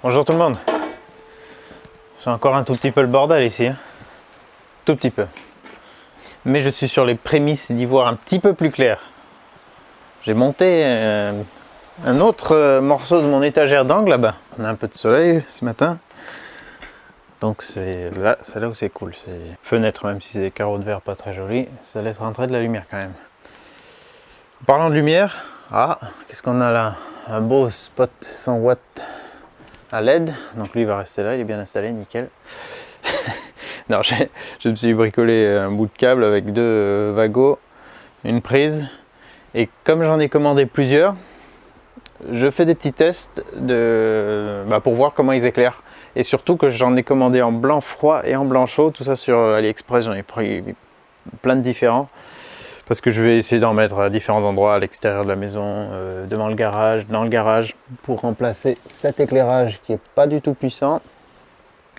Bonjour tout le monde. C'est encore un tout petit peu le bordel ici, hein. Tout petit peu. Mais je suis sur les prémices d'y voir un petit peu plus clair. J'ai monté un autre morceau de mon étagère d'angle là-bas. On a un peu de soleil ce matin. Donc c'est là où c'est cool. C'est fenêtre, même si c'est des carreaux de verre pas très jolis, ça laisse rentrer de la lumière quand même. En parlant de lumière, qu'est-ce qu'on a là? Un beau spot 100 watts à LED. Donc lui il va rester là, il est bien installé, nickel. Non, je me suis bricolé un bout de câble avec deux wagos, une prise. Et comme j'en ai commandé plusieurs, je fais des petits tests pour voir comment ils éclairent. Et surtout que j'en ai commandé en blanc froid et en blanc chaud, tout ça sur AliExpress, j'en ai pris plein de différents. Parce que je vais essayer d'en mettre à différents endroits, à l'extérieur de la maison, devant le garage, dans le garage, pour remplacer cet éclairage qui n'est pas du tout puissant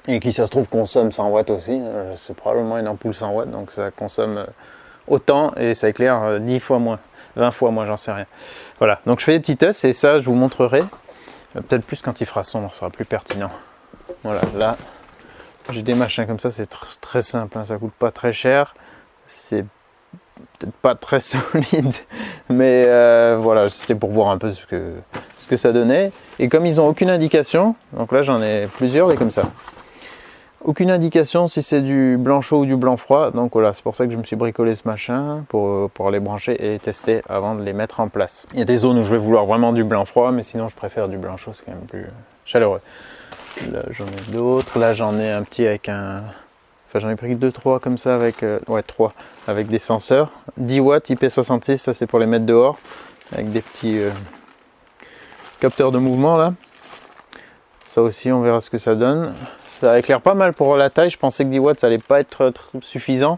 et qui, ça se trouve, consomme 100 watts aussi. C'est probablement une ampoule 100 watts, donc ça consomme autant et ça éclaire 10 fois moins, 20 fois moins, j'en sais rien. Voilà, donc je fais des petits tests et ça, je vous montrerai. Peut-être plus quand il fera sombre, ça sera plus pertinent. Voilà, là, j'ai des machins comme ça, c'est très simple, hein, ça coûte pas très cher. C'est peut-être pas très solide, mais voilà, c'était pour voir un peu ce que ça donnait. Et comme ils n'ont aucune indication, donc là j'en ai plusieurs et comme ça, aucune indication si c'est du blanc chaud ou du blanc froid, donc voilà, c'est pour ça que je me suis bricolé ce machin pour les brancher et les tester avant de les mettre en place. Il y a des zones où je vais vouloir vraiment du blanc froid, mais sinon je préfère du blanc chaud, c'est quand même plus chaleureux. Là j'en ai d'autres, là j'en ai un petit avec un... Enfin, j'en ai pris 2-3 comme ça avec 3 avec des senseurs. 10 watts IP66, ça c'est pour les mettre dehors. Avec des petits capteurs de mouvement là. Ça aussi on verra ce que ça donne. Ça éclaire pas mal pour la taille. Je pensais que 10 watts ça allait pas être suffisant.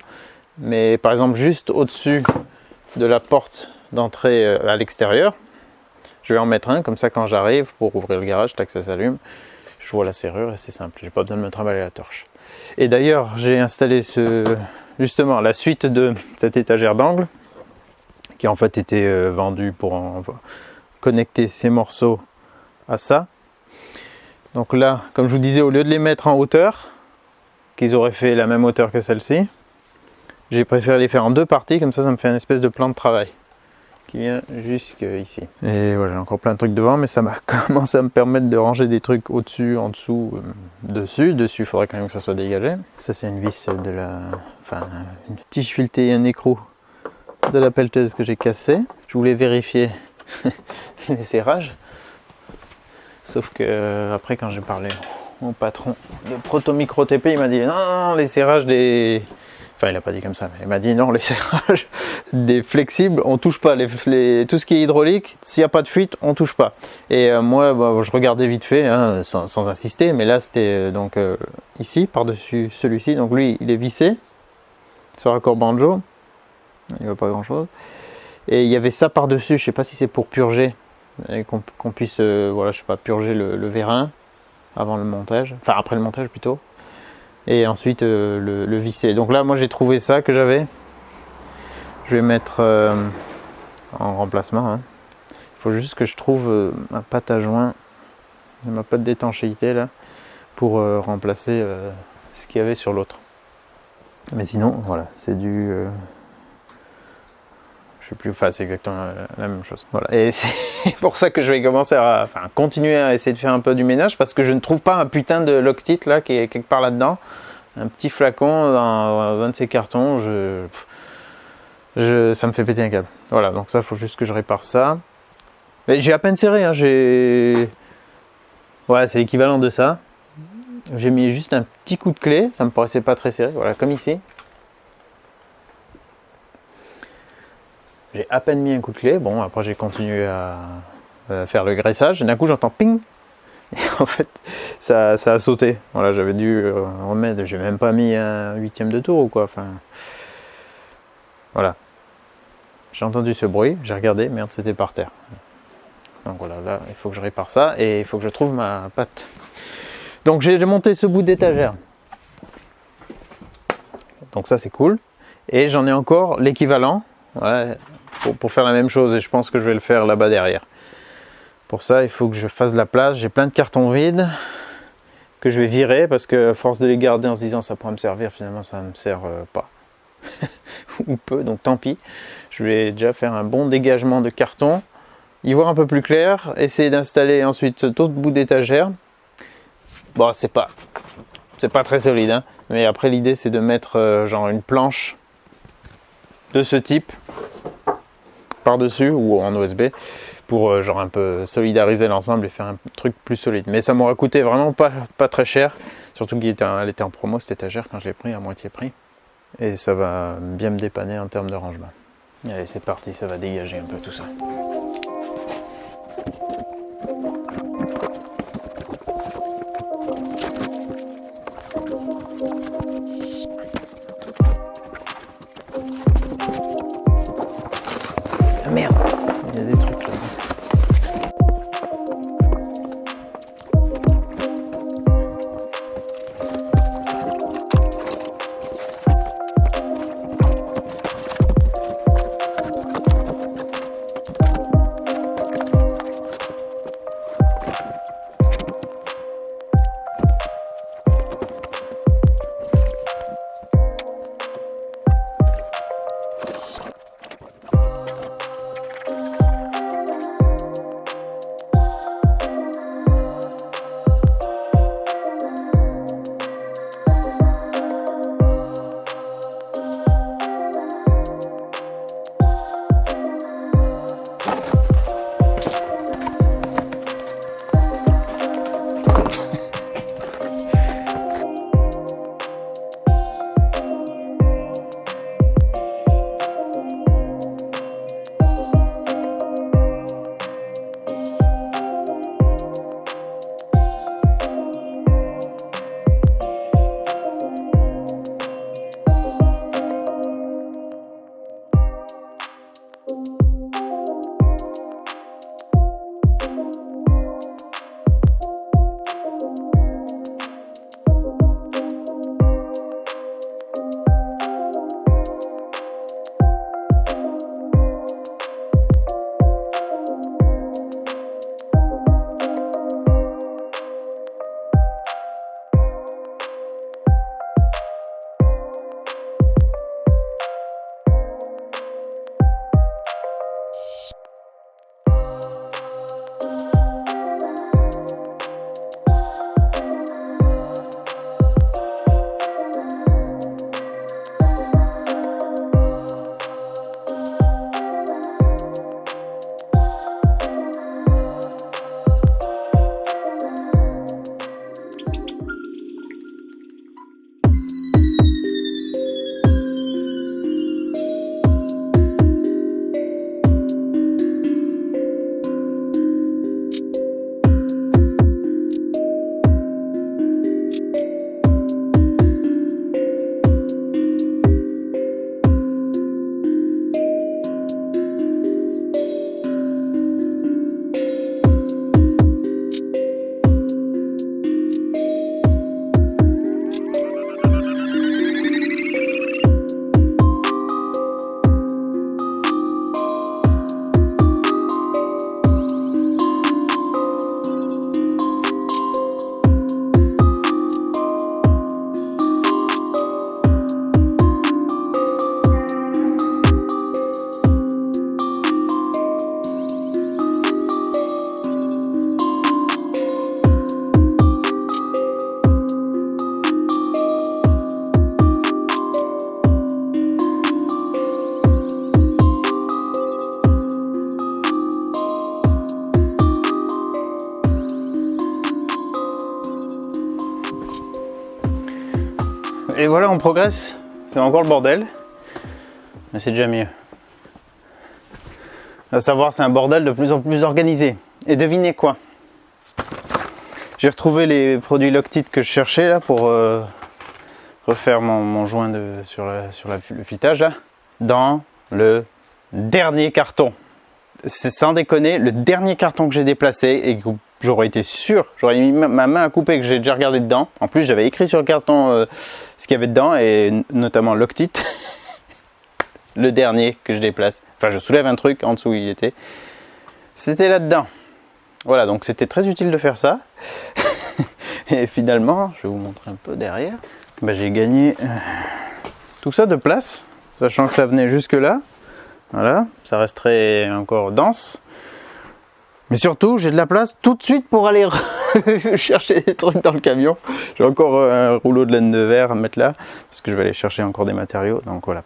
Mais par exemple juste au-dessus de la porte d'entrée à l'extérieur. Je vais en mettre un, comme ça quand j'arrive pour ouvrir le garage, tac, ça s'allume. Je vois la serrure et c'est simple. J'ai pas besoin de me trimballer la torche. Et d'ailleurs, j'ai installé justement la suite de cette étagère d'angle qui en fait était vendue pour connecter ces morceaux à ça. Donc là, comme je vous disais, au lieu de les mettre en hauteur, qu'ils auraient fait la même hauteur que celle-ci, j'ai préféré les faire en deux parties, comme ça me fait une espèce de plan de travail qui vient jusqu'ici. Et voilà, j'ai encore plein de trucs devant, mais ça m'a commencé à me permettre de ranger des trucs au-dessus, en dessous, dessus. Dessus, il faudrait quand même que ça soit dégagé. Ça, c'est une vis une tige filetée et un écrou de la pelleteuse que j'ai cassé. Je voulais vérifier les serrages. Sauf que après, quand j'ai parlé au patron de Proto Micro TP, il m'a dit non, les serrages des... Enfin, il n'a pas dit comme ça, mais il m'a dit non, les serrages des flexibles, on touche pas. Tout ce qui est hydraulique, s'il n'y a pas de fuite, on touche pas. Et moi, je regardais vite fait, hein, sans insister, mais là, c'était donc ici, par-dessus celui-ci. Donc lui, il est vissé sur raccord banjo. Il ne va pas grand-chose. Et il y avait ça par-dessus, je ne sais pas si c'est pour purger, et qu'on puisse, je sais pas, purger le vérin avant le montage, enfin après le montage plutôt. Et ensuite le visser. Donc là, moi j'ai trouvé ça que j'avais. Je vais mettre en remplacement. Hein. Il faut juste que je trouve ma pâte à joint, ma pâte d'étanchéité là, pour remplacer ce qu'il y avait sur l'autre. Mais sinon, voilà, c'est du... je sais plus, enfin c'est exactement la même chose. Voilà. Et c'est pour ça que je vais commencer continuer à essayer de faire un peu du ménage, parce que je ne trouve pas un putain de Loctite là qui est quelque part là-dedans. Un petit flacon dans un de ces cartons, ça me fait péter un câble. Voilà, donc ça, il faut juste que je répare ça. Mais j'ai à peine serré, hein, voilà, c'est l'équivalent de ça. J'ai mis juste un petit coup de clé, ça me paraissait pas très serré, voilà, comme ici. J'ai à peine mis un coup de clé, bon, après j'ai continué à faire le graissage, et d'un coup j'entends ping. Et en fait, ça a sauté. Voilà, j'avais dû remettre, j'ai même pas mis un 8e de tour ou quoi. Enfin, voilà. J'ai entendu ce bruit, j'ai regardé, merde, c'était par terre. Donc voilà, là, il faut que je répare ça et il faut que je trouve ma pâte. Donc j'ai monté ce bout d'étagère. Donc ça, c'est cool. Et j'en ai encore l'équivalent, voilà, pour faire la même chose. Et je pense que je vais le faire là-bas derrière. Pour ça, il faut que je fasse de la place. J'ai plein de cartons vides. que je vais virer parce que à force de les garder en se disant ça pourra me servir, finalement ça ne me sert pas. Ou peu, donc tant pis. Je vais déjà faire un bon dégagement de carton, y voir un peu plus clair, essayer d'installer ensuite d'autres bouts d'étagère. Bon, c'est pas très solide, hein, mais après l'idée c'est de mettre genre une planche de ce type par-dessus ou en OSB pour genre un peu solidariser l'ensemble et faire un truc plus solide. Mais ça m'aurait coûté vraiment pas très cher, surtout qu'elle était en promo cette étagère quand je l'ai pris à moitié prix. Et ça va bien me dépanner en termes de rangement. Allez, c'est parti, ça va dégager un peu tout ça. Ah merde, il y a des trucs là. Et voilà, on progresse. C'est encore le bordel, mais c'est déjà mieux. À savoir, c'est un bordel de plus en plus organisé. Et devinez quoi? J'ai retrouvé les produits Loctite que je cherchais là pour refaire mon joint sur le filetage là, dans le dernier carton. C'est sans déconner le dernier carton que j'ai déplacé et que j'aurais été sûr, j'aurais mis ma main à couper, que j'ai déjà regardé dedans. En plus, j'avais écrit sur le carton ce qu'il y avait dedans, et notamment Loctite. Le dernier que je déplace. Enfin, je soulève un truc, en dessous il était. C'était là-dedans. Voilà, donc c'était très utile de faire ça. Et finalement, je vais vous montrer un peu derrière, ben, j'ai gagné tout ça de place, sachant que ça venait jusque là. Voilà, ça resterait encore dense. Mais surtout, j'ai de la place tout de suite pour aller chercher des trucs dans le camion. J'ai encore un rouleau de laine de verre à mettre là, parce que je vais aller chercher encore des matériaux. Donc voilà,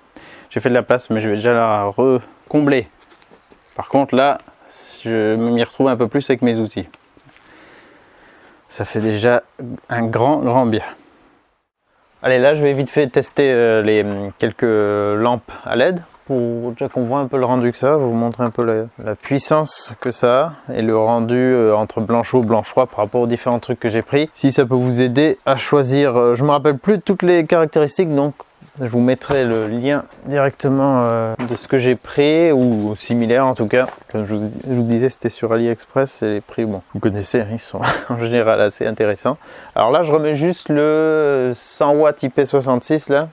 j'ai fait de la place, mais je vais déjà la recombler. Par contre là, je m'y retrouve un peu plus avec mes outils. Ça fait déjà un grand bien. Allez, là je vais vite fait tester les quelques lampes à LED pour déjà qu'on voit un peu le rendu que ça, vous montrer un peu la puissance que ça a et le rendu entre blanc chaud, blanc froid par rapport aux différents trucs que j'ai pris. Si ça peut vous aider à choisir, je me rappelle plus de toutes les caractéristiques, donc je vous mettrai le lien directement de ce que j'ai pris ou similaire en tout cas. Comme je vous disais, c'était sur AliExpress et les prix, bon, vous connaissez, ils sont en général assez intéressants. Alors là, je remets juste le 100 watts IP66 là,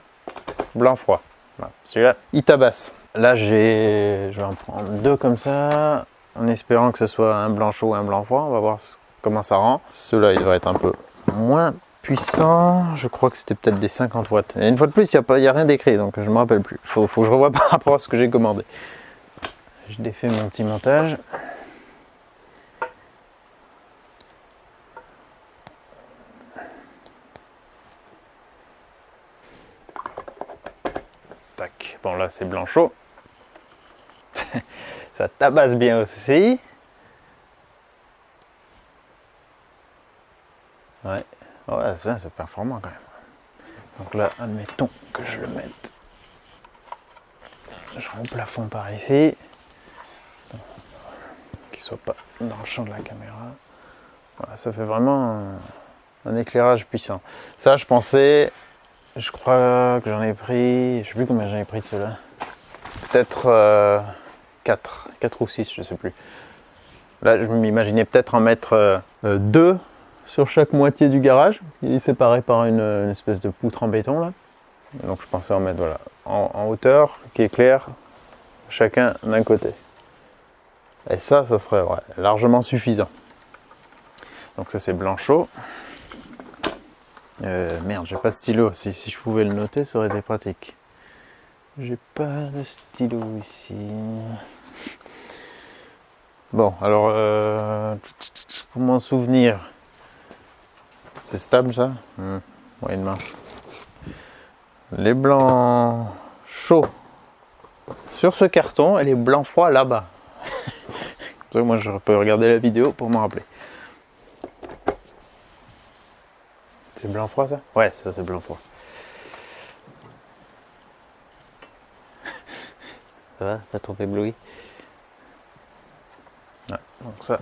blanc froid. Voilà. Celui-là, il tabasse. Là, je vais en prendre deux comme ça, en espérant que ce soit un blanc chaud et un blanc froid. On va voir comment ça rend. Celui-là, il devrait être un peu moins puissant. Je crois que c'était peut-être des 50 watts. Et une fois de plus, il n'y a rien d'écrit, donc je ne me rappelle plus. Faut que je revoie par rapport à ce que j'ai commandé. Je défais mon petit montage. Tac. Bon, là, c'est blanc chaud. Ça tabasse bien aussi. Ouais. Ouais, c'est performant quand même. Donc là, admettons que je le mette. Je rends au plafond par ici. Qu'il soit pas dans le champ de la caméra. Voilà, ça fait vraiment un éclairage puissant. Ça, je pensais, je crois que j'en ai pris, je sais plus combien j'en ai pris de ceux-là. Peut-être 4 ou 6, je sais plus. Là, je m'imaginais peut-être en mettre 2 sur chaque moitié du garage. Il est séparé par une espèce de poutre en béton là. Donc je pensais en mettre voilà, en hauteur, qui éclaire chacun d'un côté. Et ça serait ouais, largement suffisant. Donc ça c'est blanc chaud. Merde, j'ai pas de stylo. Si je pouvais le noter, ça aurait été pratique. J'ai pas de stylo ici. Bon, alors pour m'en souvenir, c'est stable ça, moyennement. Les blancs chauds sur ce carton et les blancs froids là-bas. Moi je peux regarder la vidéo pour m'en rappeler. C'est blanc froid ça? Ouais, ça c'est blanc froid. Ça va? T'as trop ébloui? Ouais, donc ça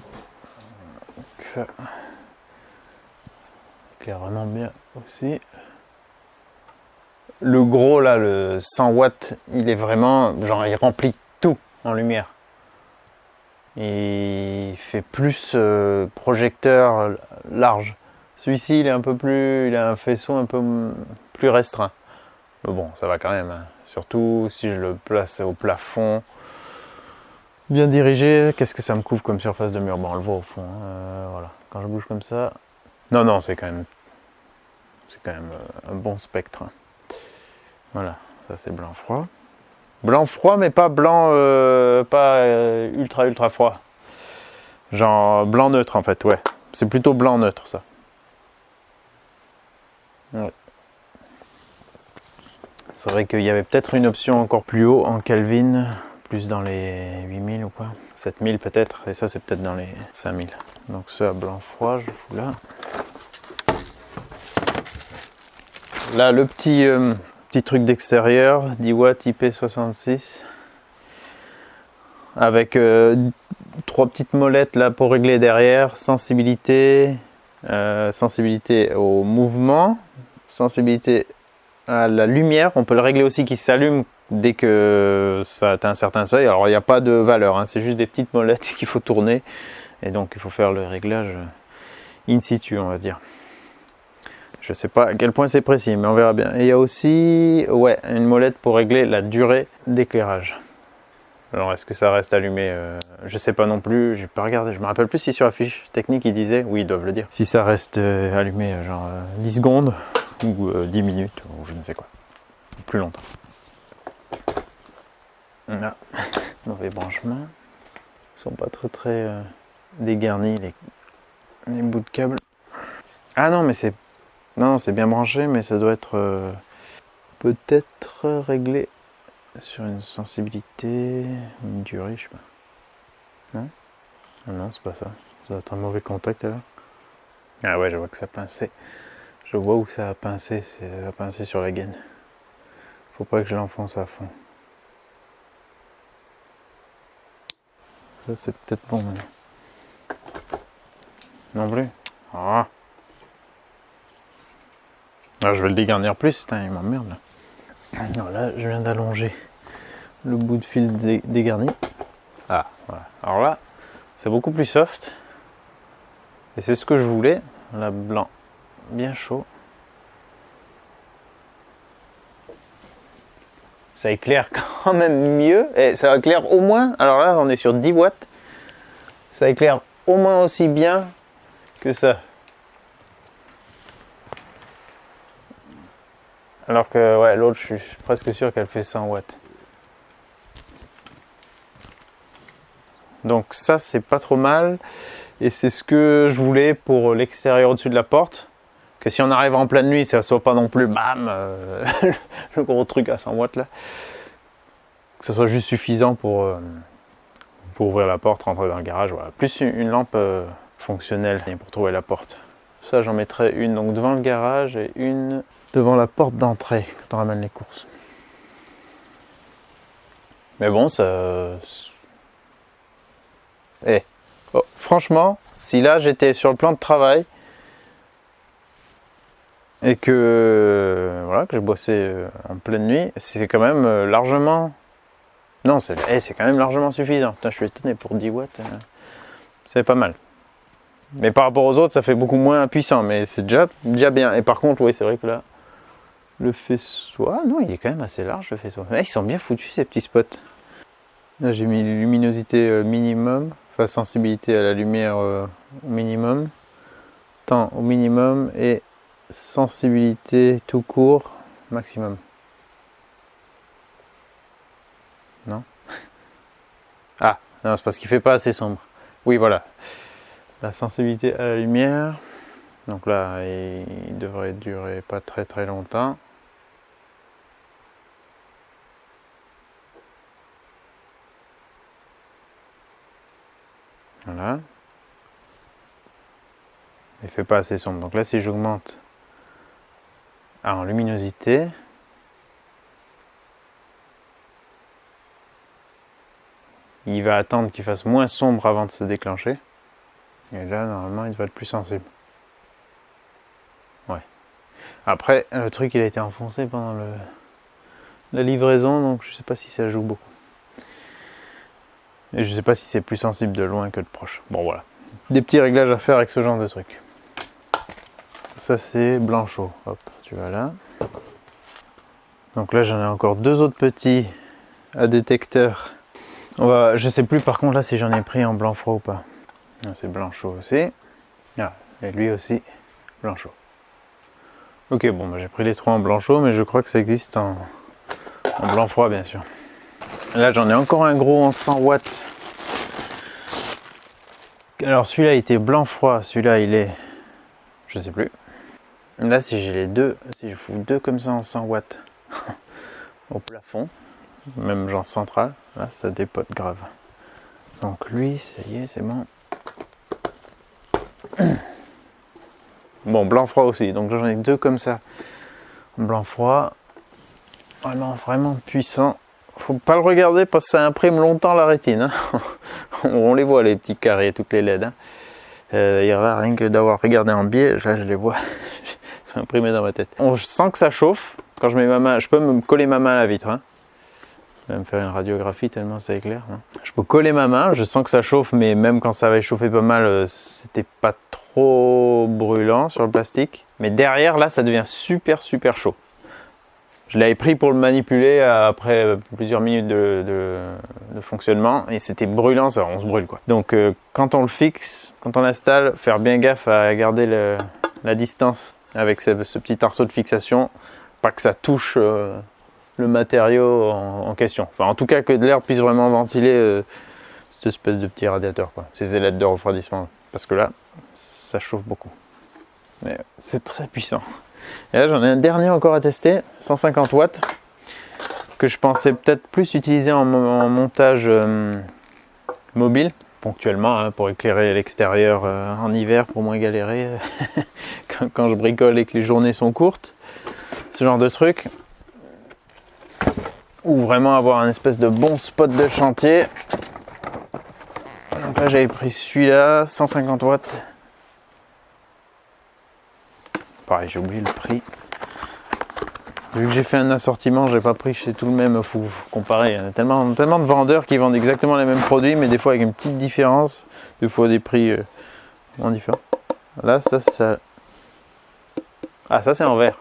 éclaire vraiment bien aussi. Le gros là, le 100 watts, il est vraiment, genre il remplit tout en lumière. Il fait plus projecteur large. Celui-ci, il est un peu plus, il a un faisceau un peu plus restreint. Mais bon, ça va quand même. Hein. Surtout si je le place au plafond, bien dirigé. Qu'est-ce que ça me couvre comme surface de mur? Bon, on le voit au fond. Hein. Voilà. Quand je bouge comme ça, non, c'est quand même un bon spectre. Hein. Voilà, ça c'est blanc froid. Blanc froid, mais pas blanc, ultra froid. Genre blanc neutre en fait, ouais. C'est plutôt blanc neutre ça. Ouais. C'est vrai qu'il y avait peut-être une option encore plus haut en Kelvin, plus dans les 8000 ou quoi. 7000 peut-être, et ça c'est peut-être dans les 5000. Donc ça blanc froid, je fous là. Là le petit truc d'extérieur, 10 watts IP66 avec 3 petites molettes là pour régler derrière, sensibilité au mouvement, sensibilité à la lumière. On peut le régler aussi qui s'allume dès que ça atteint un certain seuil. Alors il n'y a pas de valeur, hein, c'est juste des petites molettes qu'il faut tourner et donc il faut faire le réglage in situ, on va dire. Je sais pas à quel point c'est précis, mais on verra bien. Et il y a aussi ouais, une molette pour régler la durée d'éclairage. Alors est-ce que ça reste allumé? Je sais pas non plus, j'ai pas regardé, je me rappelle plus si sur la fiche technique ils disaient, oui ils doivent le dire, si ça reste allumé genre 10 secondes ou 10 minutes ou je ne sais quoi, plus longtemps. Là, mauvais branchement, ils sont pas très dégarnis les bouts de câble. Ah non mais c'est bien branché, mais ça doit être peut-être réglé sur une sensibilité, une durée, je sais pas. Non? Ah non, c'est pas ça. Ça doit être un mauvais contact alors. Ah ouais, je vois que ça pinçait. Je vois où ça a pincé, ça a pincé sur la gaine. Faut pas que je l'enfonce à fond. Ça c'est peut-être bon maintenant. Non plus. Ah. Ah, je vais le dégarnir plus, putain, il m'emmerde là. Alors là, je viens d'allonger le bout de fil dégarni. Ah, voilà. Alors là, c'est beaucoup plus soft. Et c'est ce que je voulais. La blanc, bien chaud. Ça éclaire quand même mieux. Et ça éclaire au moins, alors là, on est sur 10 watts. Ça éclaire au moins aussi bien que ça. Alors que ouais, l'autre, je suis presque sûr qu'elle fait 100 watts. Donc ça, c'est pas trop mal. Et c'est ce que je voulais pour l'extérieur au-dessus de la porte. Que si on arrive en pleine nuit, ça soit pas non plus bam, le gros truc à 100 watts là. Que ce soit juste suffisant pour ouvrir la porte, rentrer dans le garage. Voilà. Plus une lampe fonctionnelle pour trouver la porte. Ça, j'en mettrai une donc devant le garage et une devant la porte d'entrée quand on ramène les courses. Mais bon, ça... Oh, franchement, si là j'étais sur le plan de travail et que voilà que je bossais en pleine nuit, c'est quand même largement... Non, c'est quand même largement suffisant. Putain, je suis étonné pour 10 watts. C'est pas mal. Mais par rapport aux autres, ça fait beaucoup moins puissant, mais c'est déjà bien. Et par contre, oui, c'est vrai que là, le faisceau... Ah non, il est quand même assez large le faisceau. Ils sont bien foutus ces petits spots. Là, j'ai mis luminosité minimum. Sensibilité à la lumière au minimum, temps au minimum et sensibilité tout court maximum. Non? Ah, non, c'est parce qu'il fait pas assez sombre. Oui, voilà. La sensibilité à la lumière. Donc là, il devrait durer pas très longtemps. Voilà. Il fait pas assez sombre. Donc là, si j'augmente en luminosité, il va attendre qu'il fasse moins sombre avant de se déclencher. Et là, normalement, il va être plus sensible. Ouais. Après, le truc, il a été enfoncé pendant la livraison, donc je sais pas si ça joue beaucoup. Et je sais pas si c'est plus sensible de loin que de proche. Bon, voilà. Des petits réglages à faire avec ce genre de truc. Ça, c'est blanc-chaud. Hop, tu vas là. Donc là, j'en ai encore deux autres petits à détecteur. Je sais plus par contre là si j'en ai pris en blanc-froid ou pas. C'est blanc-chaud aussi. Ah, et lui aussi, blanc-chaud. Ok, bon, bah, j'ai pris les trois en blanc-chaud, mais je crois que ça existe en blanc-froid, bien sûr. Là, j'en ai encore un gros en 100 watts. Alors, celui-là, il était blanc-froid. Celui-là, il est... Je sais plus. Là, si j'ai les deux, si je fous deux comme ça en 100 watts au plafond, même genre central, là, ça dépote grave. Donc lui, ça y est, c'est bon. Bon, blanc-froid aussi. Donc j'en ai deux comme ça. Blanc-froid. Vraiment puissant. Faut pas le regarder parce que ça imprime longtemps la rétine. Hein. On les voit les petits carrés, toutes les LED. Hein. Là, rien que d'avoir regardé en biais, là, je les vois. Ils sont imprimés dans ma tête. Je sens que ça chauffe. Quand je mets ma main, je peux me coller ma main à la vitre. Hein. Je vais me faire une radiographie tellement ça éclaire. Hein. Je peux coller ma main, je sens que ça chauffe, mais même quand ça avait chauffé pas mal, c'était pas trop brûlant sur le plastique. Mais derrière, là, ça devient super chaud. Je l'avais pris pour le manipuler après plusieurs minutes de fonctionnement et c'était brûlant, ça, on se brûle quoi. Donc quand on le fixe, quand on l'installe, faire bien gaffe à garder la distance avec ce petit arceau de fixation, pas que ça touche le matériau en question. Enfin en tout cas que de l'air puisse vraiment ventiler cette espèce de petit radiateur quoi, ces ailettes de refroidissement. Parce que là, ça chauffe beaucoup. Mais c'est très puissant. Et là j'en ai un dernier encore à tester, 150 watts, que je pensais peut-être plus utiliser en montage mobile, ponctuellement, hein, pour éclairer l'extérieur en hiver, pour moins galérer quand je bricole et que les journées sont courtes, ce genre de truc. Ou vraiment avoir un espèce de bon spot de chantier. Donc là j'avais pris celui-là, 150 watts. Pareil, j'ai oublié le prix. Vu que j'ai fait un assortiment, j'ai pas pris chez tout le même. Faut comparer. Il y a tellement de vendeurs qui vendent exactement les mêmes produits, mais des fois avec une petite différence. Des fois des prix vraiment différents. Là, ça. Ah, ça c'est en verre.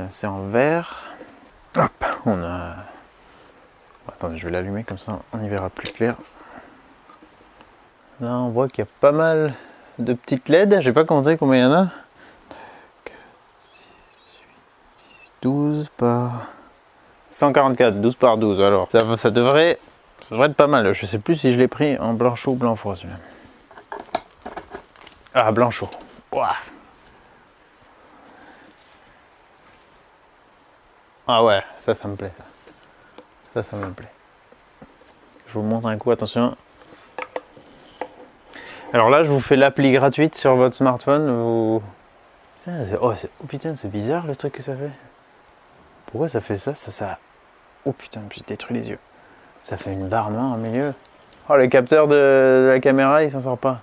C'est en verre. Hop, on a. Attendez, je vais l'allumer comme ça, on y verra plus clair. Là, on voit qu'il y a pas mal de petites LED. J'ai pas compté combien il y en a. 12 par 144, 12 par 12. Alors, ça devrait être pas mal. Je sais plus si je l'ai pris en blanc chaud ou blanc froid celui-là. Ah, blanc chaud. Ouah. Ah ouais, ça me plaît. Ça me plaît. Je vous montre un coup, attention. Alors là, je vous fais l'appli gratuite sur votre smartphone. Oh putain, c'est bizarre le truc que ça fait. Pourquoi ça fait ça? Oh putain, j'ai détruit les yeux. Ça fait une barre noire au milieu. Oh, le capteur de la caméra, il s'en sort pas.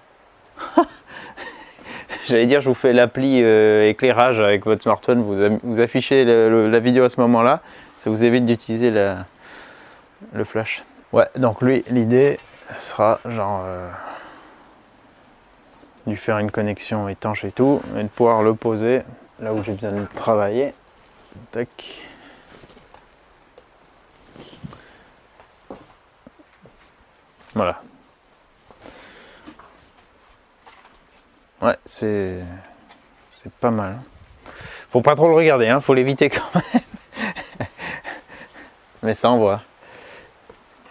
J'allais dire, je vous fais l'appli éclairage avec votre smartphone. Vous affichez la vidéo à ce moment-là. Ça vous évite d'utiliser le flash. Ouais, donc l'idée sera genre lui faire une connexion étanche et tout, et de pouvoir le poser là où j'ai besoin de travailler. Tac. Voilà. Ouais, c'est pas mal. Faut pas trop le regarder, hein, faut l'éviter quand même. Mais ça envoie.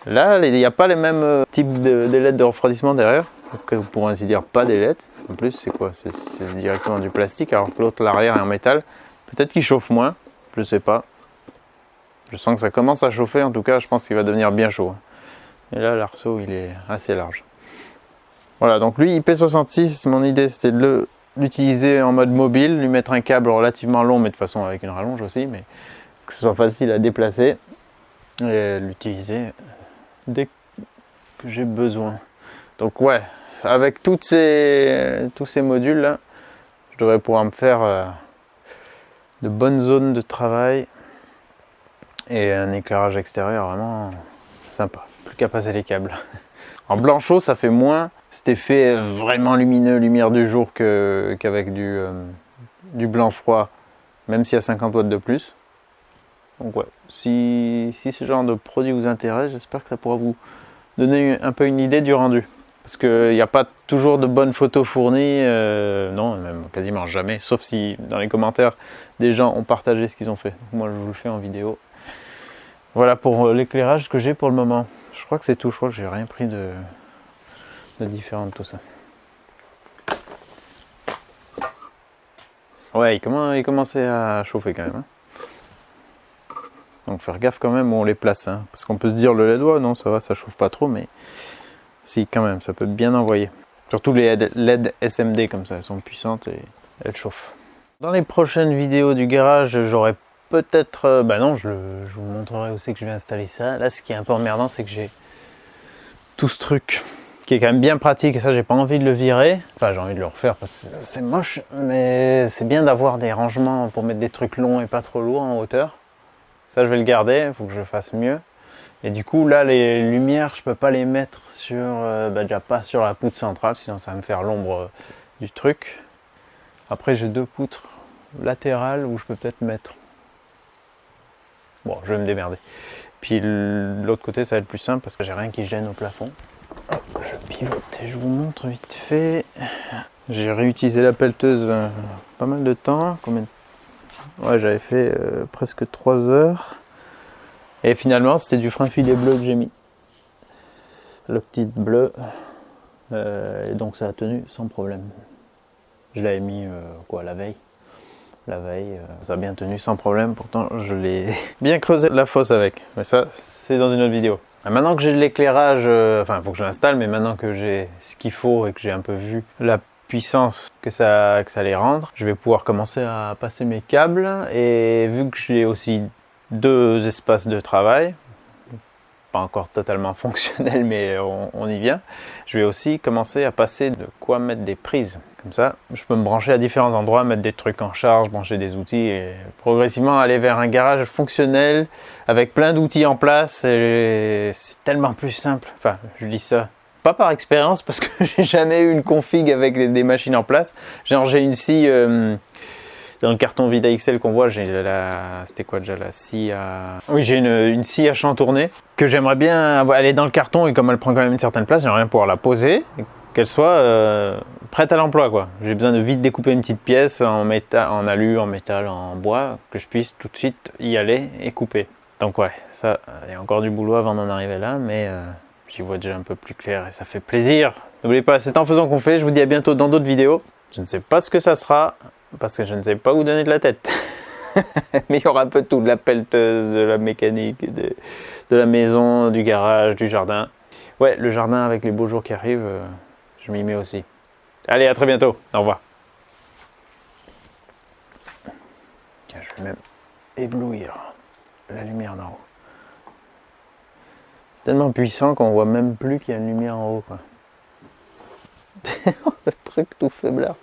Là, il n'y a pas les mêmes types d'ailettes de refroidissement derrière. Donc, pour ainsi dire, pas d'ailettes. En plus, c'est quoi? C'est directement du plastique, alors que l'autre, l'arrière, est en métal. Peut-être qu'il chauffe moins, je sais pas. Je sens que ça commence à chauffer, en tout cas, je pense qu'il va devenir bien chaud. Et là, l'arceau, il est assez large. Voilà, donc lui, IP66, mon idée, c'était de l'utiliser en mode mobile, lui mettre un câble relativement long, mais de façon avec une rallonge aussi, mais que ce soit facile à déplacer, et l'utiliser dès que j'ai besoin. Donc ouais, avec tous ces modules là, je devrais pouvoir me faire de bonnes zones de travail et un éclairage extérieur vraiment sympa. Plus qu'à passer les câbles. En blanc chaud, ça fait moins cet effet vraiment lumineux, lumière du jour qu'avec du blanc froid, même s'il y a 50 watts de plus. Donc ouais, si ce genre de produit vous intéresse, j'espère que ça pourra vous donner un peu une idée du rendu. Parce qu'il n'y a pas toujours de bonnes photos fournies, non, même quasiment jamais, sauf si dans les commentaires des gens ont partagé ce qu'ils ont fait. Donc moi je vous le fais en vidéo. Voilà pour l'éclairage que j'ai pour le moment. Je crois que c'est tout, je crois que j'ai rien pris de différent de tout ça. Ouais, il commençait à chauffer quand même. Hein. Donc faire gaffe quand même où on les place. Hein. Parce qu'on peut se dire le LED, ouais, non ça va, ça chauffe pas trop, mais si quand même, ça peut bien envoyer. Surtout les LED SMD comme ça, elles sont puissantes et elles chauffent. Dans les prochaines vidéos du garage, j'aurai peut-être... non, je vous montrerai où c'est que je vais installer ça. Là, ce qui est un peu emmerdant, c'est que j'ai tout ce truc qui est quand même bien pratique. Et ça, j'ai pas envie de le virer. Enfin, j'ai envie de le refaire parce que c'est moche. Mais c'est bien d'avoir des rangements pour mettre des trucs longs et pas trop lourds en hauteur. Ça, je vais le garder. Il faut que je fasse mieux. Et du coup, là, les lumières, je peux pas les mettre sur... déjà pas sur la poutre centrale, sinon ça va me faire l'ombre du truc. Après, j'ai deux poutres latérales où je peux peut-être mettre Bon, je vais me démerder. Puis l'autre côté, ça va être plus simple parce que j'ai rien qui gêne au plafond. Hop, je pivote et je vous montre vite fait. J'ai réutilisé la pelleteuse pas mal de temps. Ouais, j'avais fait presque 3 heures. Et finalement, c'était du frein filet bleu que j'ai mis. Le petit bleu. Et donc ça a tenu sans problème. Je l'avais mis la veille. La veille, ça a bien tenu sans problème. Pourtant, je l'ai bien creusé la fosse avec. Mais ça, c'est dans une autre vidéo. Maintenant que j'ai de l'éclairage, enfin, il faut que je l'installe, mais maintenant que j'ai ce qu'il faut et que j'ai un peu vu la puissance que ça allait rendre, je vais pouvoir commencer à passer mes câbles. Et vu que j'ai aussi 2 espaces de travail, pas encore totalement fonctionnel, mais on y vient, je vais aussi commencer à passer de quoi mettre des prises. Comme ça, je peux me brancher à différents endroits, mettre des trucs en charge, brancher des outils et progressivement aller vers un garage fonctionnel avec plein d'outils en place. Et c'est tellement plus simple. Enfin, je dis ça pas par expérience parce que j'ai jamais eu une config avec des machines en place. Genre j'ai une scie dans le carton Vida XL qu'on voit, j'ai c'était quoi déjà la scie à... Oui, j'ai une scie à champ tourné que j'aimerais bien, elle est dans le carton et comme elle prend quand même une certaine place, j'aimerais bien pouvoir la poser, qu'elle soit prête à l'emploi quoi. J'ai besoin de vite découper une petite pièce en alu, en métal, en bois, que je puisse tout de suite y aller et couper. Donc ouais, ça, il y a encore du boulot avant d'en arriver là, mais j'y vois déjà un peu plus clair et ça fait plaisir. N'oubliez pas, c'est en faisant qu'on fait. Je vous dis à bientôt dans d'autres vidéos. Je ne sais pas ce que ça sera, parce que je ne sais pas où donner de la tête. Mais il y aura un peu de tout, de la pelleteuse, de la mécanique, de la maison, du garage, du jardin. Ouais, le jardin avec les beaux jours qui arrivent, je m'y mets aussi. Allez, à très bientôt. Au revoir. Tiens, je vais même éblouir la lumière d'en haut. C'est tellement puissant qu'on voit même plus qu'il y a une lumière en haut, quoi. Le truc tout faiblard.